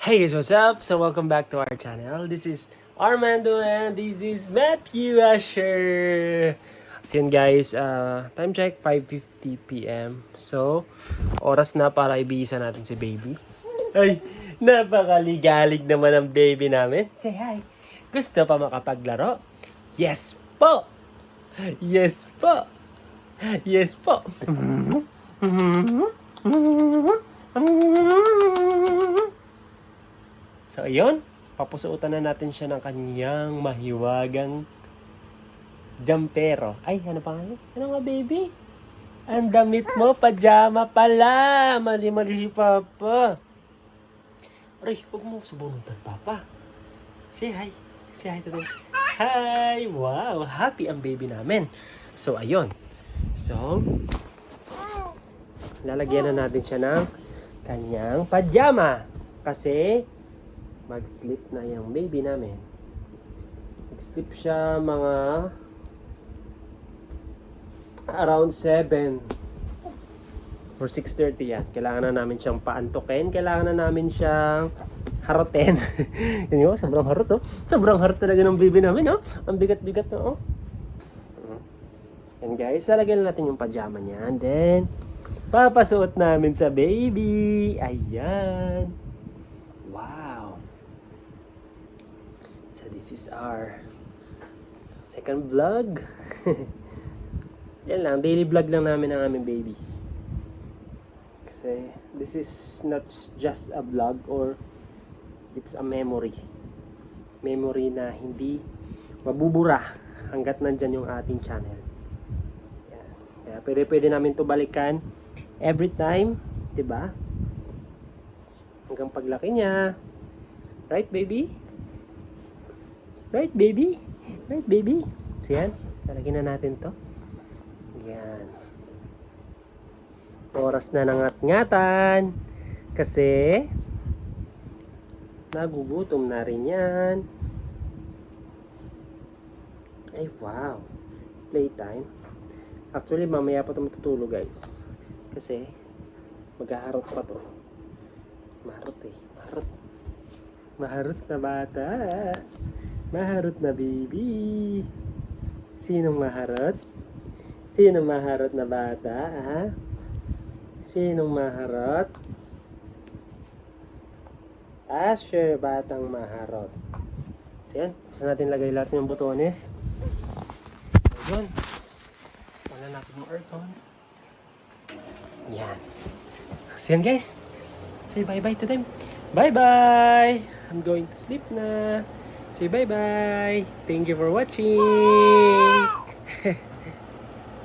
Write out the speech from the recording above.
Hey guys, what's up? So welcome back to our channel. This is Armando and this is Matthew Asher. So yun guys, time check 5:50 p.m. So, oras na para ibihisa natin si baby. Ay, napakaligalig naman ang baby namin. Say hi. Gusto pa makapaglaro? Yes po! Yes po! Yes po! So, ayun. Papusuotan na natin siya ng kanyang mahiwagang jumpero. Ay, ano pa nga yun? Ano nga, baby? Ang damit mo, pajama pala. Mali-mali si Papa. Aray, huwag mo sabunutan, Papa. Say hi. Say hi to them. Hi! Wow! Happy ang baby namin. So, ayun. So, lalagyan na natin siya ng kanyang pajama. Kasi, mag-sleep na yung baby namin. Mag-sleep siya mga around 7 or 6:30 yan. Kailangan na namin siyang paantukin. Kailangan na namin siyang harutin. Yun yun, sobrang harot oh. Sobrang harot talaga ng baby namin oh. Ang bigat-bigat na oh. And guys, lalagyan natin yung pajama niya. And then, papasuot namin sa baby. Ayan. Wow. So this is our second vlog. Yan lang, daily vlog lang namin ng aming baby. Kasi this is not just a vlog or it's a memory. Memory na hindi mabubura hanggat nandyan yung ating channel. Yan. Kaya pwede namin to balikan every time, 'di ba? Hanggang paglaki niya. Right, baby? Right, baby? Right, baby? So, yan. Talagyan na natin to. Yan. Oras na ng ngat-ngatan. Kasi, nagugutom na rin yan. Ay, wow. Playtime. Actually, mamaya pa ito matutulog, guys. Kasi, maghaharot pa to. Maharot eh. Maharot. Maharot na bata. Maharot na baby. Sinong maharot? Sinong maharot na bata? Ha? Sinong maharot? Asher, batang maharot. So yan. Basta natin lagay lahat ng butones. Ayun. Wala natin yung aircon. Yan. So yan guys. Say bye-bye to them. Bye-bye! I'm going to sleep na. Say bye-bye. Thank you for watching.